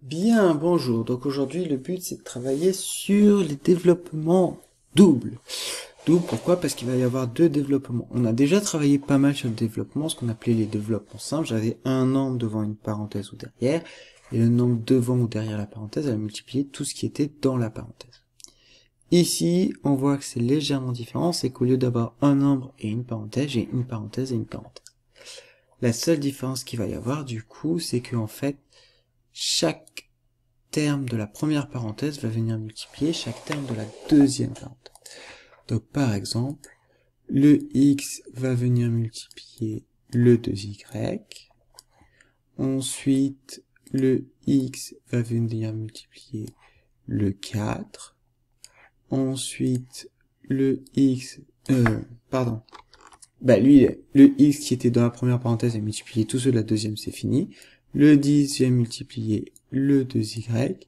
Bien, bonjour. Donc aujourd'hui, le but, c'est de travailler sur les développements doubles. Double, pourquoi? Parce qu'il va y avoir deux développements. On a déjà travaillé pas mal sur le développement, ce qu'on appelait les développements simples. J'avais un nombre devant une parenthèse ou derrière, et le nombre devant ou derrière la parenthèse avait multiplié tout ce qui était dans la parenthèse. Ici, on voit que c'est légèrement différent, c'est qu'au lieu d'avoir un nombre et une parenthèse, j'ai une parenthèse et une parenthèse. La seule différence qu'il va y avoir, du coup, c'est que en fait, chaque terme de la première parenthèse va venir multiplier chaque terme de la deuxième parenthèse. Donc par exemple, le x va venir multiplier le 2y, ensuite le x va venir multiplier le 4, ensuite le x, le x qui était dans la première parenthèse a multiplié tous ceux de la deuxième, c'est fini. Le 10 vient multiplier le 2y,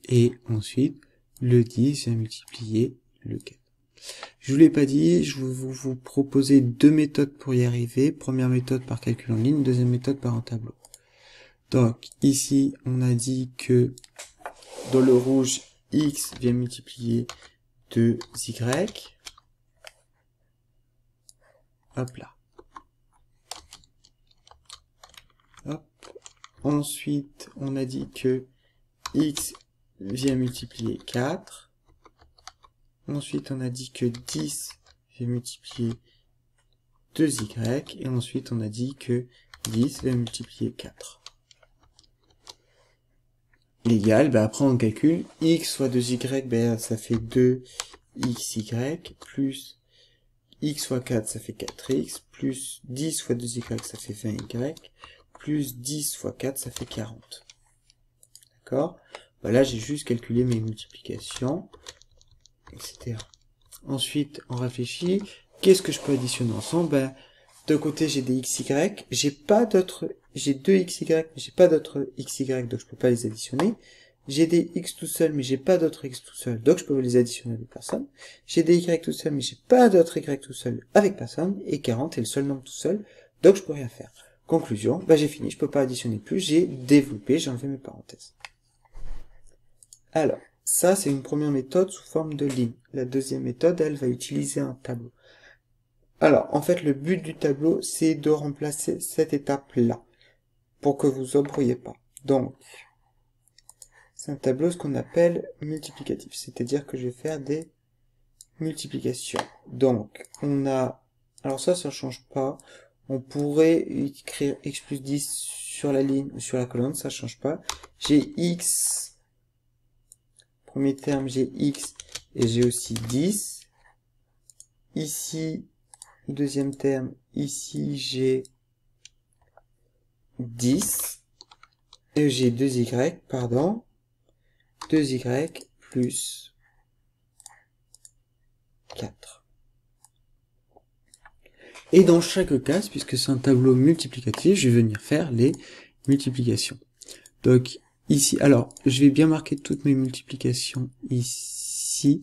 et ensuite, le 10 vient multiplier le 4. Je vous l'ai pas dit, je vais vous proposer deux méthodes pour y arriver. Première méthode par calcul en ligne, deuxième méthode par un tableau. Donc, ici, on a dit que dans le rouge, x vient multiplier 2y. Hop là. Hop. Ensuite, on a dit que x vient multiplier 4. Ensuite, on a dit que 10 vient multiplier 2y. Et ensuite, on a dit que 10 va multiplier 4. L'égal, après on calcule, x fois 2y, ça fait 2xy, plus x fois 4, ça fait 4x, plus 10 fois 2y, ça fait 20y, plus 10 fois 4, ça fait 40. D'accord? Là, j'ai juste calculé mes multiplications, etc. Ensuite, on réfléchit, qu'est-ce que je peux additionner ensemble? D'un côté, j'ai des xy, j'ai deux xy, mais j'ai pas d'autres xy, donc je peux pas les additionner. J'ai des x tout seul, mais j'ai pas d'autres x tout seul, donc je peux les additionner avec personne. J'ai des y tout seul, mais j'ai pas d'autres y tout seul avec personne. Et 40 est le seul nombre tout seul, donc je peux rien faire. Conclusion, j'ai fini, je peux pas additionner plus, j'ai développé, j'ai enlevé mes parenthèses. Alors, ça c'est une première méthode sous forme de ligne. La deuxième méthode, elle va utiliser un tableau. Alors, en fait, le but du tableau, c'est de remplacer cette étape-là, pour que vous embrouillez pas. Donc, c'est un tableau, ce qu'on appelle multiplicatif, c'est-à-dire que je vais faire des multiplications. Donc, on a, alors ça change pas, on pourrait écrire x plus 10 sur la ligne ou sur la colonne, ça change pas. J'ai x, premier terme, j'ai x, et j'ai aussi 10. Ici, deuxième terme, ici j'ai 10, et j'ai 2y, pardon, 2y plus 4. Et dans chaque case, puisque c'est un tableau multiplicatif, je vais venir faire les multiplications. Donc ici, alors je vais bien marquer toutes mes multiplications ici.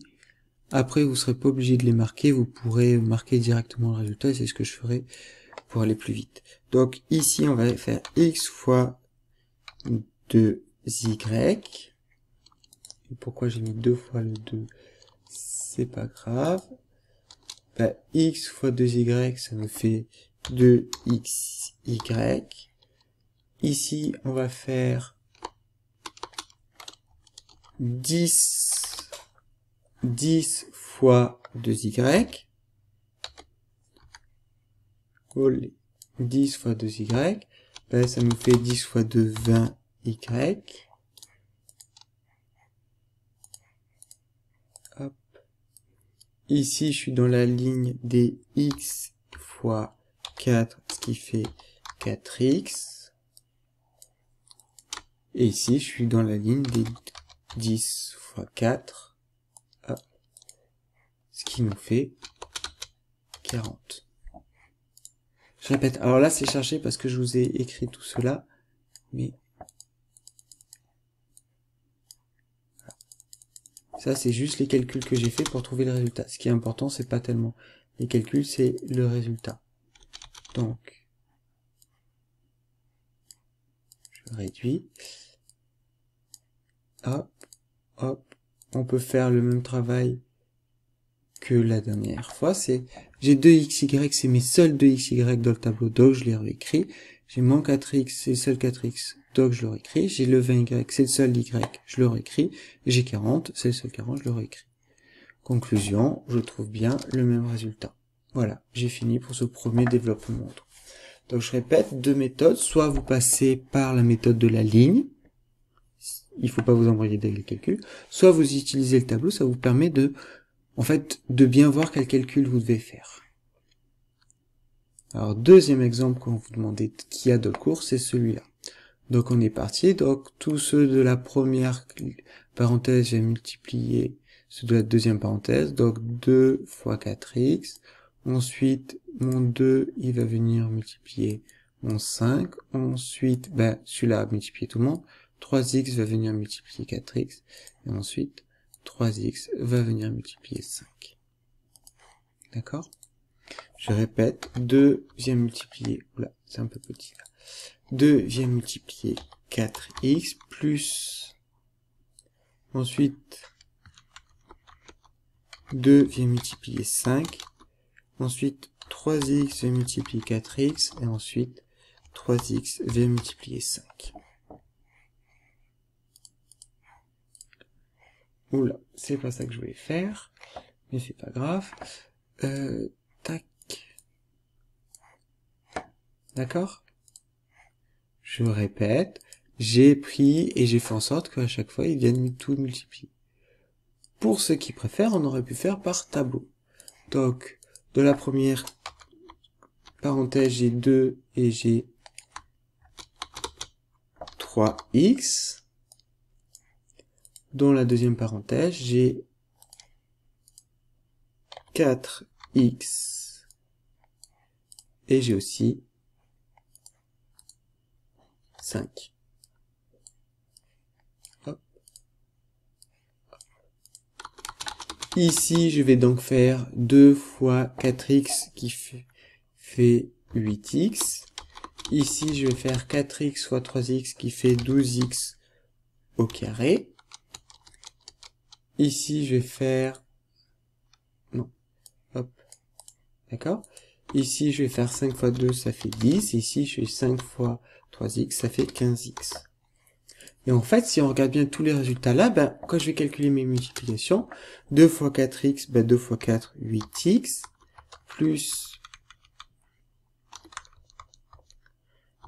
Après, vous serez pas obligé de les marquer, vous pourrez marquer directement le résultat, et c'est ce que je ferai pour aller plus vite. Donc ici, on va faire x fois 2y. Et pourquoi j'ai mis 2 fois le 2, c'est pas grave. X fois 2y, ça me fait 2xy. Ici, on va faire 10 fois 2y. 10 fois 2y. Ça nous fait 10 fois 2, 20y. Hop. Ici, je suis dans la ligne des x fois 4, ce qui fait 4x. Et ici, je suis dans la ligne des 10 fois 4, hop, ce qui nous fait 40. Je répète, alors là, c'est chargé parce que je vous ai écrit tout cela, mais ça, c'est juste les calculs que j'ai fait pour trouver le résultat. Ce qui est important, c'est pas tellement les calculs, c'est le résultat. Donc, je réduis. hop, hop, on peut faire le même travail que la dernière fois. C'est, j'ai 2xy, c'est mes seuls 2xy dans le tableau, donc je les réécris. J'ai mon 4x, c'est le seul 4x, donc je le réécris. J'ai le 20y, c'est le seul y, je le réécris. J'ai 40, c'est le seul 40, je le réécris. Conclusion, je trouve bien le même résultat. Voilà, j'ai fini pour ce premier développement. Donc je répète, deux méthodes, soit vous passez par la méthode de la ligne, il faut pas vous embrouiller avec les calculs, soit vous utilisez le tableau, ça vous permet de, en fait, de bien voir quel calcul vous devez faire. Alors deuxième exemple quand vous demandez qui a dans le cours, c'est celui-là. Donc on est parti, donc tous ceux de la première parenthèse, j'ai multiplié ceux de la deuxième parenthèse, donc 2 fois 4x, ensuite mon 2, il va venir multiplier mon 5, ensuite, celui-là a multiplié tout le monde, 3x va venir multiplier 4x, et ensuite 3x va venir multiplier 5. D'accord? Je répète, 2 vient multiplier, oula, c'est un peu petit là, 2 vient multiplier 4x, plus, ensuite, 2 vient multiplier 5, ensuite, 3x vient multiplier 4x, et ensuite, 3x vient multiplier 5. Oula, c'est pas ça que je voulais faire, mais c'est pas grave. Tac. D'accord? Je répète, j'ai pris et j'ai fait en sorte qu'à chaque fois, ils viennent tout multiplier. Pour ceux qui préfèrent, on aurait pu faire par tableau. Donc, de la première parenthèse, j'ai 2 et j'ai 3x. Dans la deuxième parenthèse, j'ai 4x. Et j'ai aussi 5. Hop. Ici, je vais donc faire 2 fois 4x qui fait 8x. Ici, je vais faire 4x fois 3x qui fait 12x au carré. Ici, je vais faire... Non. Hop. D'accord? Ici, je vais faire 5 fois 2, ça fait 10. Ici, je fais 5 fois 3x, ça fait 15x. Et en fait, si on regarde bien tous les résultats là, quand je vais calculer mes multiplications, 2 fois 4x, 2 fois 4, 8x, plus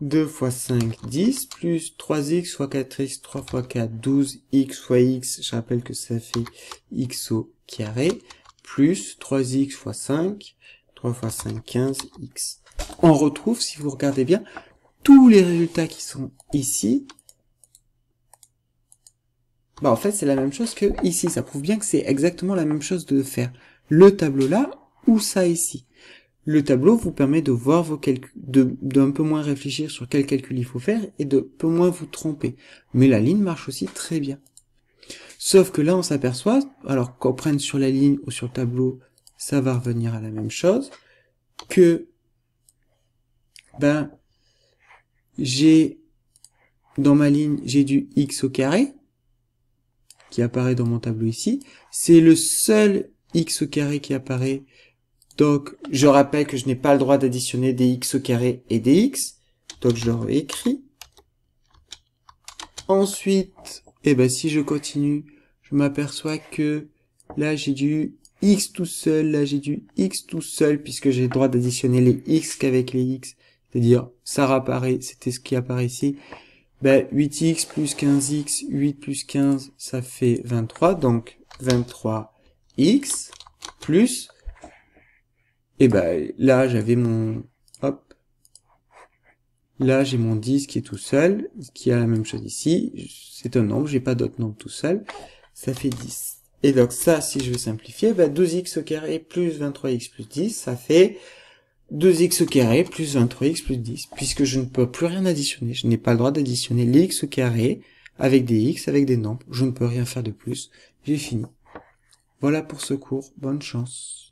2 fois 5, 10, plus 3x fois 4x, 3 fois 4, 12, x fois x, je rappelle que ça fait x au carré, plus 3x fois 5, 3 fois 5, 15x. On retrouve, si vous regardez bien, tous les résultats qui sont ici. En fait, c'est la même chose que ici. Ça prouve bien que c'est exactement la même chose de faire le tableau là ou ça ici. Le tableau vous permet de voir vos calculs, d'un peu moins réfléchir sur quel calcul il faut faire et de peu moins vous tromper. Mais la ligne marche aussi très bien. Sauf que là, on s'aperçoit, alors qu'on prenne sur la ligne ou sur le tableau, ça va revenir à la même chose, que, j'ai, dans ma ligne, j'ai du x au carré, qui apparaît dans mon tableau ici. C'est le seul x au carré qui apparaît. Donc, je rappelle que je n'ai pas le droit d'additionner des x au carré et des x. Donc, je le réécris. Ensuite, si je continue, je m'aperçois que là, j'ai du x tout seul, là, j'ai du x tout seul, puisque j'ai le droit d'additionner les x qu'avec les x. C'est-à-dire, ça réapparaît, c'était ce qui apparaît ici. 8x plus 15x, 8 plus 15, ça fait 23, donc 23x, plus, là, j'avais mon, hop, là, j'ai mon 10 qui est tout seul, qui a la même chose ici, c'est un nombre, j'ai pas d'autre nombre tout seul, ça fait 10. Et donc ça, si je veux simplifier, 12x au carré plus 23x plus 10, ça fait 2x au carré plus 23x plus 10, puisque je ne peux plus rien additionner. Je n'ai pas le droit d'additionner les x au carré avec des x, avec des nombres. Je ne peux rien faire de plus. J'ai fini. Voilà pour ce cours. Bonne chance.